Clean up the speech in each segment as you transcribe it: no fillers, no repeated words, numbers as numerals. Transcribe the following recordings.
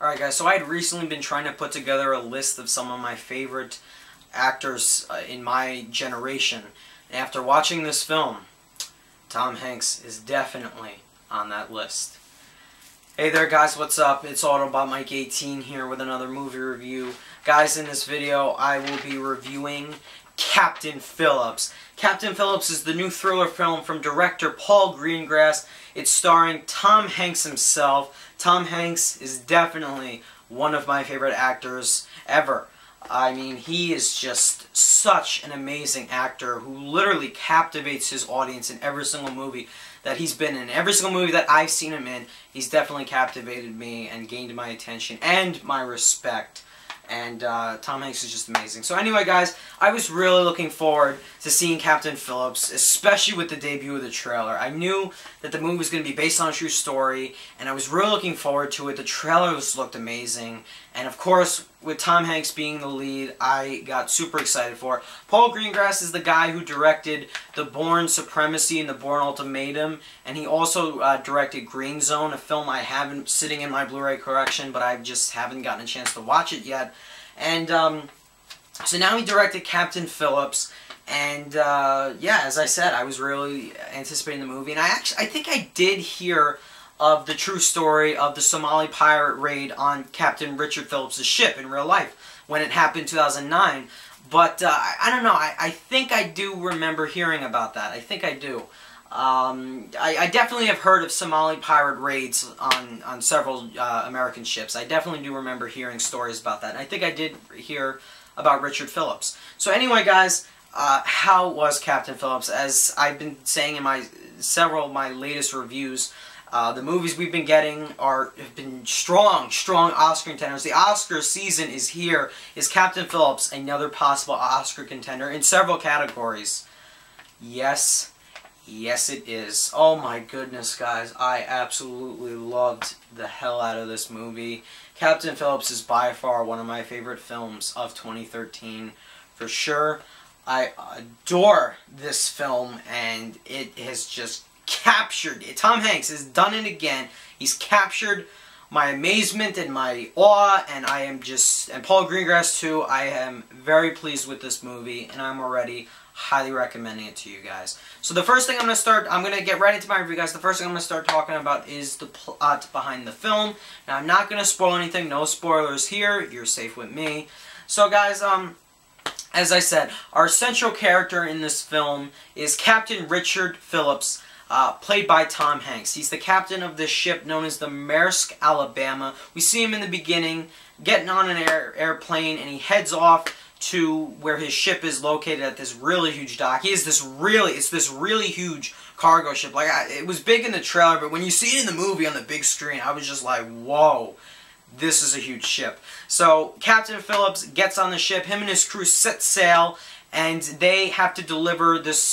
Alright guys, so I had recently been trying to put together a list of some of my favorite actors in my generation. And after watching this film, Tom Hanks is definitely on that list. Hey there guys, what's up? It's Autobot Mike 18 here with another movie review. Guys, in this video I will be reviewing Captain Phillips. Captain Phillips is the new thriller film from director Paul Greengrass. It's starring Tom Hanks himself. Tom Hanks is definitely one of my favorite actors ever. I mean, he is just such an amazing actor who literally captivates his audience in every single movie that he's been in. Every single movie that I've seen him in, he's definitely captivated me and gained my attention and my respect. And Tom Hanks is just amazing. So anyway, guys, I was really looking forward to seeing Captain Phillips, especially with the debut of the trailer. I knew that the movie was going to be based on a true story, and I was really looking forward to it. The trailer looked amazing. And of course, with Tom Hanks being the lead, I got super excited for it. Paul Greengrass is the guy who directed The Bourne Supremacy and The Bourne Ultimatum, and he also directed Green Zone, a film I haven't sitting in my Blu-ray collection, but I just haven't gotten a chance to watch it yet. And so now he directed Captain Phillips, and yeah, as I said, I was really anticipating the movie, and I think I did hear of the true story of the Somali pirate raid on Captain Richard Phillips' ship in real life when it happened in 2009. But I don't know, I think I do remember hearing about that. I think I do. I definitely have heard of Somali pirate raids on several American ships. I definitely do remember hearing stories about that. And I think I did hear about Richard Phillips. So anyway, guys, how was Captain Phillips? As I've been saying in several of my latest reviews, the movies we've been getting have been strong Oscar contenders. The Oscar season is here. Is Captain Phillips another possible Oscar contender in several categories? Yes. Yes, it is. Oh my goodness, guys. I absolutely loved the hell out of this movie. Captain Phillips is by far one of my favorite films of 2013. For sure. I adore this film, and it has just captured it. Tom Hanks has done it again. He's captured my amazement and my awe, and and Paul Greengrass too. I am very pleased with this movie, and I'm already highly recommending it to you guys. So the first thing I'm going to get right into my review, guys. The first thing I'm going to start talking about is the plot behind the film. Now, I'm not going to spoil anything. No spoilers here. You're safe with me. So, guys, as I said, our central character in this film is Captain Richard Phillips, played by Tom Hanks. He's the captain of this ship known as the Maersk Alabama. We see him in the beginning getting on an airplane, and he heads off to where his ship is located at this really huge dock. It's this really huge cargo ship. Like, it was big in the trailer, but when you see it in the movie on the big screen, I was just like, whoa, this is a huge ship. So Captain Phillips gets on the ship. Him and his crew set sail, and they have to deliver this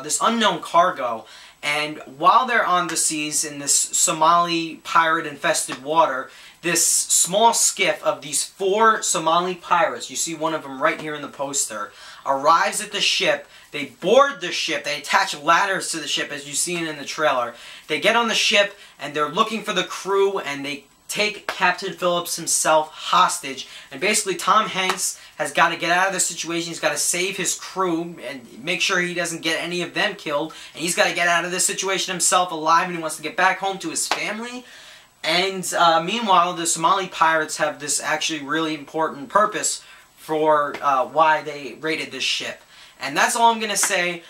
this unknown cargo. And while they're on the seas in this Somali pirate-infested water, this small skiff of these 4 Somali pirates, you see one of them right here in the poster, arrives at the ship. They board the ship. They attach ladders to the ship, as you see in the trailer. They get on the ship, and they're looking for the crew, and they take Captain Phillips himself hostage. And basically, Tom Hanks has got to get out of the situation. He's got to save his crew and make sure he doesn't get any of them killed. And he's got to get out of this situation himself alive, and he wants to get back home to his family. And meanwhile, the Somali pirates have this actually really important purpose for why they raided this ship. And that's all I'm going to say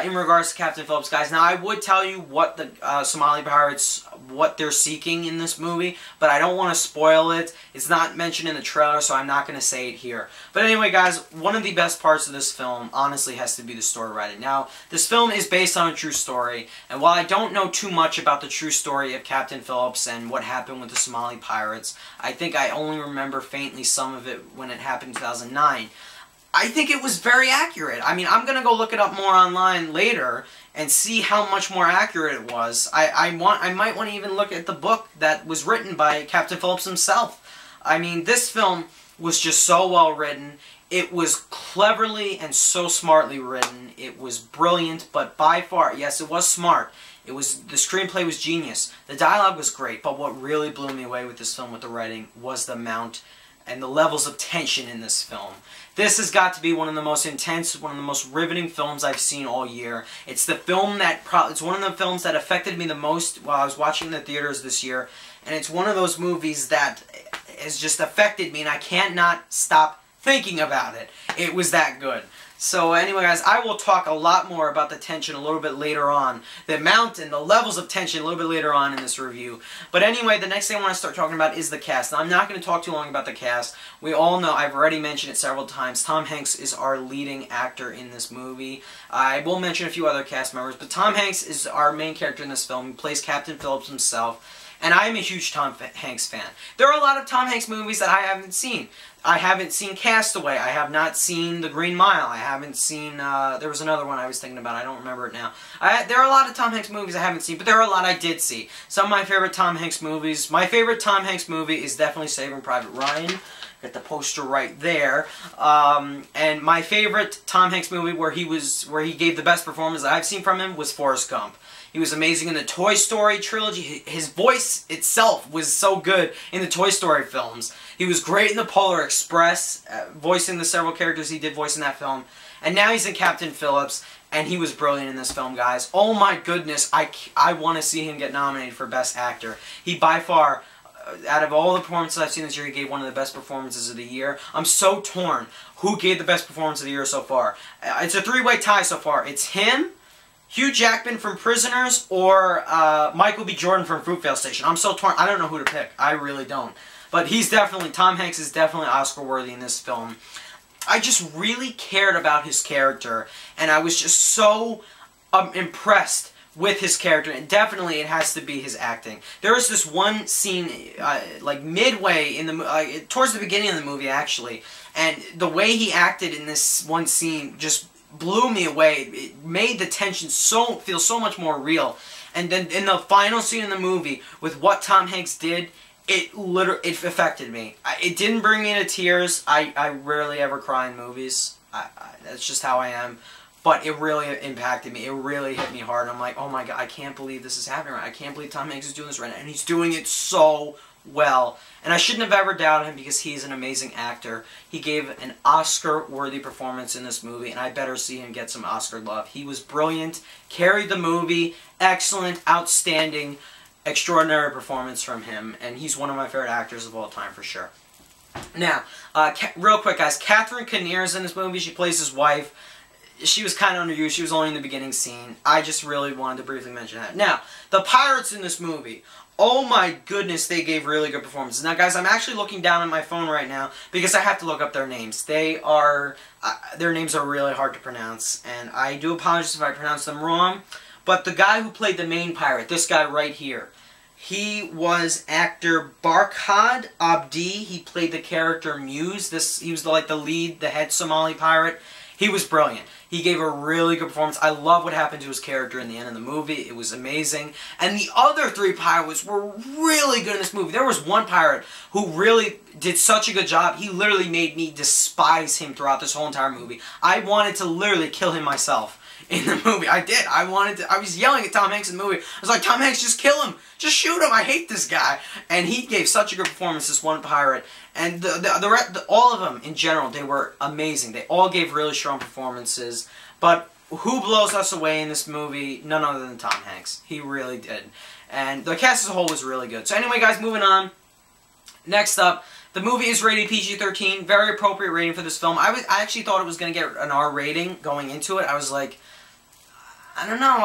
in regards to Captain Phillips, guys. Now, I would tell you what the Somali pirates, what they're seeking in this movie, but I don't want to spoil it. It's not mentioned in the trailer, so I'm not going to say it here. But anyway, guys, one of the best parts of this film, honestly, has to be the story writing. Now, this film is based on a true story, and while I don't know too much about the true story of Captain Phillips and what happened with the Somali pirates, I think I only remember faintly some of it when it happened in 2009. I think it was very accurate. I mean, I'm going to go look it up more online later and see how much more accurate it was. I might want to even look at the book that was written by Captain Phillips himself. I mean, this film was just so well written. It was cleverly and so smartly written. It was brilliant, but by far, yes, it was smart. The screenplay was genius. The dialogue was great, but what really blew me away with this film, with the writing, was the amount and the levels of tension in this film. This has got to be one of the most intense, one of the most riveting films I've seen all year. It's the film that it's one of the films that affected me the most while I was watching in the theaters this year, and it's one of those movies that has just affected me, and I can't not stop thinking about it. It was that good. So anyway, guys, I will talk a lot more about the tension a little bit later on. The amount and the levels of tension a little bit later on in this review. But anyway, the next thing I want to start talking about is the cast. Now, I'm not going to talk too long about the cast. We all know, I've already mentioned it several times, Tom Hanks is our leading actor in this movie. I will mention a few other cast members, but Tom Hanks is our main character in this film. He plays Captain Phillips himself. And I am a huge Tom Hanks fan. There are a lot of Tom Hanks movies that I haven't seen. I haven't seen Castaway. I have not seen The Green Mile. I haven't seen, there was another one I was thinking about. I don't remember it now. There are a lot of Tom Hanks movies I haven't seen, but there are a lot I did see. Some of my favorite Tom Hanks movies. My favorite Tom Hanks movie is definitely Saving Private Ryan. Got the poster right there. And my favorite Tom Hanks movie where he gave the best performance that I've seen from him was Forrest Gump. He was amazing in the Toy Story trilogy. His voice itself was so good in the Toy Story films. He was great in the Polar Express, voicing the several characters he did voice in that film. And now he's in Captain Phillips, and he was brilliant in this film, guys. Oh my goodness, I want to see him get nominated for Best Actor. He, by far, out of all the performances I've seen this year, he gave one of the best performances of the year. I'm so torn. Who gave the best performance of the year so far? It's a three-way tie so far. It's him, Hugh Jackman from Prisoners, or Michael B. Jordan from Fruitvale Station. I'm so torn. I don't know who to pick. I really don't. But Tom Hanks is definitely Oscar-worthy in this film. I just really cared about his character, and I was just so impressed with his character, and definitely it has to be his acting. There was this one scene, like midway in the, towards the beginning of the movie actually, and the way he acted in this one scene just blew me away. It made the tension feel so much more real. And then in the final scene in the movie, with what Tom Hanks did, it affected me. It didn't bring me to tears. I rarely ever cry in movies. That's just how I am. But it really impacted me. It really hit me hard. I'm like, oh my god, I can't believe this is happening right. I can't believe Tom Hanks is doing this right now. And he's doing it so well. And I shouldn't have ever doubted him because he's an amazing actor. He gave an Oscar-worthy performance in this movie, and I better see him get some Oscar love. He was brilliant, carried the movie, excellent, outstanding, extraordinary performance from him, and he's one of my favorite actors of all time for sure. Now, real quick guys, Catherine Kinnear is in this movie. She plays his wife. She was kind of underused. She was only in the beginning scene. I just really wanted to briefly mention that. Now, the pirates in this movie. Oh my goodness, they gave really good performances. Now guys, I'm actually looking down at my phone right now because I have to look up their names. Their names are really hard to pronounce, and I do apologize if I pronounce them wrong. But the guy who played the main pirate, this guy right here, he was actor Barkhad Abdi. He played the character Muse. He was like the lead, the head Somali pirate. He was brilliant. He gave a really good performance. I love what happened to his character in the end of the movie. It was amazing. And the other three pirates were really good in this movie. There was one pirate who really did such a good job. He literally made me despise him throughout this whole entire movie. I wanted to literally kill him myself in the movie. I did. I was yelling at Tom Hanks in the movie. I was like, Tom Hanks, just kill him. Just shoot him. I hate this guy. And he gave such a good performance, this one pirate. And all of them, in general, they were amazing. They all gave really strong performances. But who blows us away in this movie? None other than Tom Hanks. He really did. And the cast as a whole was really good. So anyway, guys, moving on. Next up, the movie is rated PG-13. Very appropriate rating for this film. I actually thought it was going to get an R rating going into it. I was like, I don't know,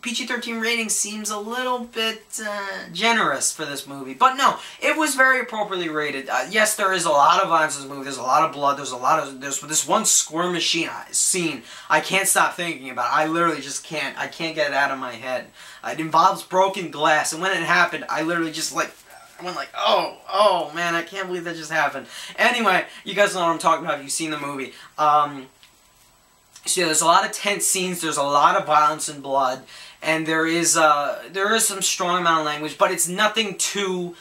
PG-13 rating seems a little bit generous for this movie. But no, it was very appropriately rated. Yes, there is a lot of violence in this movie. There's a lot of blood. There's this one squirm machine scene I can't stop thinking about. I literally just can't. I can't get it out of my head. It involves broken glass, and when it happened, I literally just I went like, oh man, I can't believe that just happened. Anyway, you guys know what I'm talking about if you've seen the movie. So yeah, there's a lot of tense scenes, there's a lot of violence and blood, and there is some strong amount of language, but it's nothing too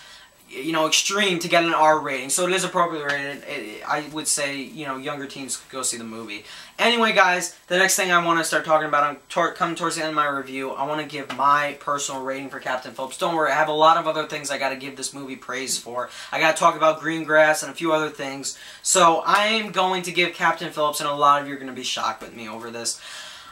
you know, extreme to get an R rating, so it is appropriately rated. I would say, you know, younger teens could go see the movie. Anyway, guys, the next thing I want to start talking about, I'm coming towards the end of my review, I want to give my personal rating for Captain Phillips. Don't worry, I have a lot of other things I got to give this movie praise for. I got to talk about Greengrass and a few other things. So I'm going to give Captain Phillips, and a lot of you are going to be shocked with me over this,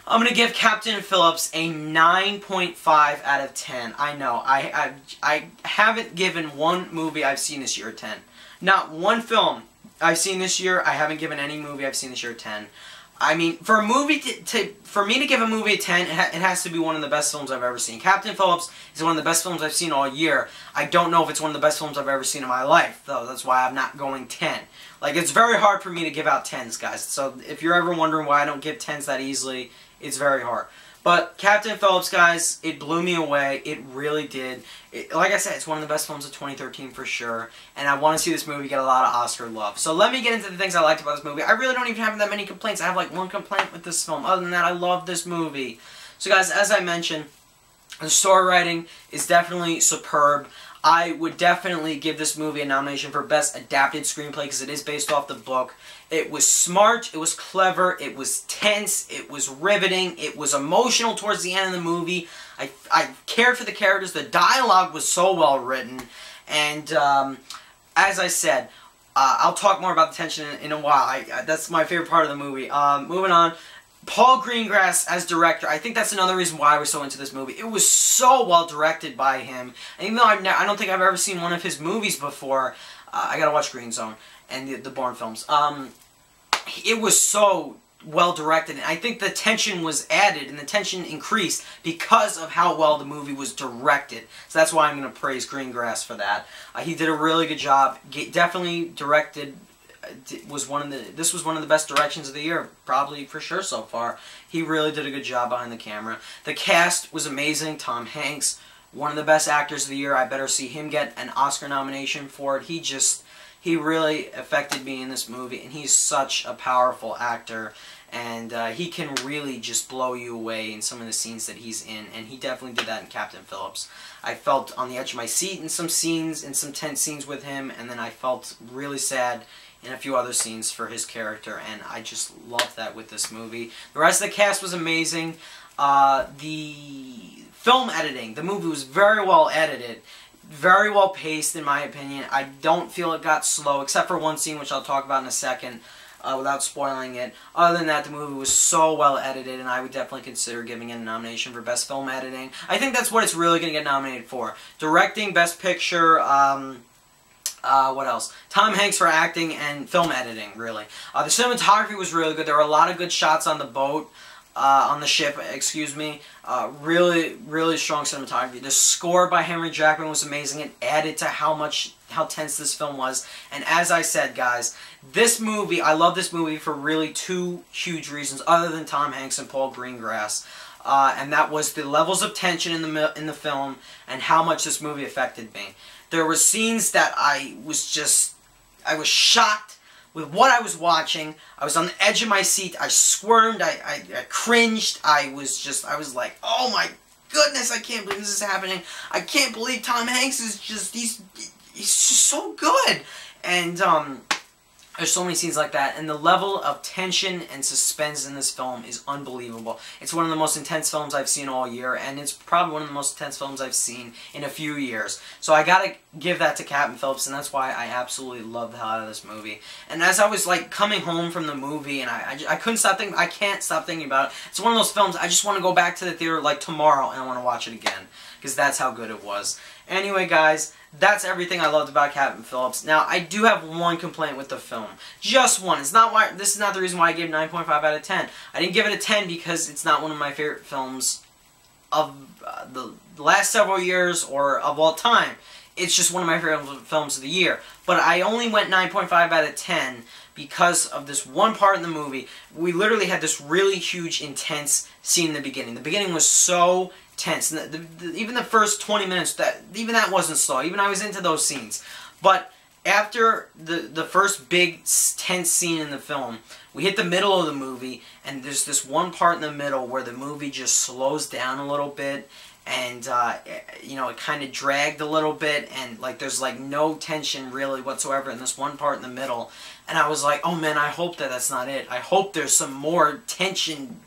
I'm going to give Captain Phillips a 9.5 out of 10. I know. I haven't given one movie I've seen this year a 10. Not one film I've seen this year, I haven't given any movie I've seen this year a 10. I mean, for a movie for me to give a movie a 10, it has to be one of the best films I've ever seen. Captain Phillips is one of the best films I've seen all year. I don't know if it's one of the best films I've ever seen in my life, though. That's why I'm not going 10. Like, it's very hard for me to give out 10s, guys. So if you're ever wondering why I don't give 10s that easily, it's very hard. But Captain Phillips, guys, it blew me away. It really did. Like I said, it's one of the best films of 2013 for sure. And I want to see this movie get a lot of Oscar love. So let me get into the things I liked about this movie. I really don't even have that many complaints. I have like one complaint with this film. Other than that, I love this movie. So guys, as I mentioned, the story writing is definitely superb. I would definitely give this movie a nomination for Best Adapted Screenplay because it is based off the book. It was smart, it was clever, it was tense, it was riveting, it was emotional towards the end of the movie. I cared for the characters, the dialogue was so well written, and as I said, I'll talk more about the tension in a while. That's my favorite part of the movie. Moving on. Paul Greengrass as director, I think that's another reason why I was so into this movie. It was so well directed by him. And even though I don't think I've ever seen one of his movies before, I gotta watch Green Zone and the Bourne films. It was so well directed, and I think the tension was added and the tension increased because of how well the movie was directed. So that's why I'm gonna praise Greengrass for that. He did a really good job. Definitely directed. This was one of the best directions of the year, probably for sure so far. He really did a good job behind the camera. The cast was amazing. Tom Hanks, one of the best actors of the year. I better see him get an Oscar nomination for it. He really affected me in this movie, and he's such a powerful actor, and he can really just blow you away in some of the scenes that he's in, and he definitely did that in Captain Phillips. I felt on the edge of my seat in some scenes, in some tense scenes with him, and then I felt really sad in a few other scenes for his character, and I just loved that with this movie. The rest of the cast was amazing. The film editing, the movie was very well edited, very well paced in my opinion. I don't feel it got slow, except for one scene which I'll talk about in a second without spoiling it. Other than that, the movie was so well edited, and I would definitely consider giving it a nomination for Best Film Editing. I think that's what it's really going to get nominated for. Directing, Best Picture, what else? Tom Hanks for acting and film editing, really. The cinematography was really good. There were a lot of good shots on the boat, on the ship, excuse me. Really, really strong cinematography. The score by Henry Jackman was amazing. It added to how tense this film was. And as I said, guys, this movie, I love this movie for really two huge reasons, other than Tom Hanks and Paul Greengrass. And that was the levels of tension in the film and how much this movie affected me. There were scenes that I was shocked with what I was watching. I was on the edge of my seat. I squirmed. I cringed. I was like, oh my goodness, I can't believe this is happening. I can't believe Tom Hanks is he's just so good. And, there's so many scenes like that, and the level of tension and suspense in this film is unbelievable. It's one of the most intense films I've seen all year, and it's probably one of the most intense films I've seen in a few years. So I gotta give that to Captain Phillips, and that's why I absolutely love the hell out of this movie. And as I was like coming home from the movie, and I couldn't stop thinking, I can't stop thinking about it. It's one of those films I just want to go back to the theater like tomorrow, and I want to watch it again, because that's how good it was. Anyway, guys, that's everything I loved about Captain Phillips. Now, I do have one complaint with the film. Just one. This is not the reason why I gave 9.5 out of 10. I didn't give it a 10 because it's not one of my favorite films of the last several years or of all time. It's just one of my favorite films of the year. But I only went 9.5 out of 10 because of this one part in the movie. We literally had this really huge, intense scene in the beginning. The beginning was so tense. And even the first 20 minutes, even that wasn't slow. Even I was into those scenes. But after the first big tense scene in the film, we hit the middle of the movie, and there's this one part in the middle where the movie just slows down a little bit, and you know, it kind of dragged a little bit, and like there's like no tension really whatsoever in this one part in the middle, and I was like, oh man, I hope that that's not it. I hope there's some more tension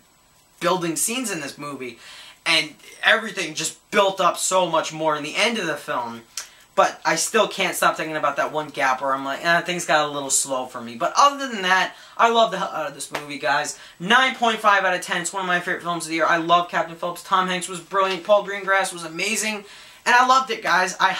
building scenes in this movie, and everything just built up so much more in the end of the film. But I still can't stop thinking about that one gap where I'm like, things got a little slow for me. But other than that, I love the hell out of this movie, guys. 9.5 out of 10. It's one of my favorite films of the year. I love Captain Phillips. Tom Hanks was brilliant. Paul Greengrass was amazing. And I loved it, guys. I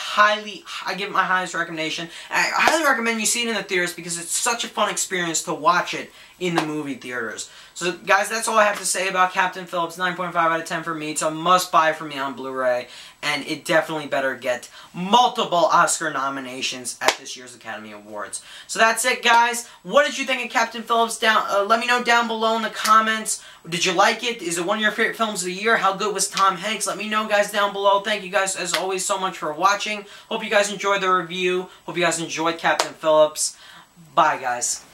give it my highest recommendation. I highly recommend you see it in the theaters because it's such a fun experience to watch it in the movie theaters. So, guys, that's all I have to say about Captain Phillips. 9.5 out of 10 for me. It's a must-buy for me on Blu-ray. And it definitely better get multiple Oscar nominations at this year's Academy Awards. So that's it, guys. What did you think of Captain Phillips? Let me know down below in the comments. Did you like it? Is it one of your favorite films of the year? How good was Tom Hanks? Let me know, guys, down below. Thank you guys, as always, so much for watching. Hope you guys enjoyed the review. Hope you guys enjoyed Captain Phillips. Bye, guys.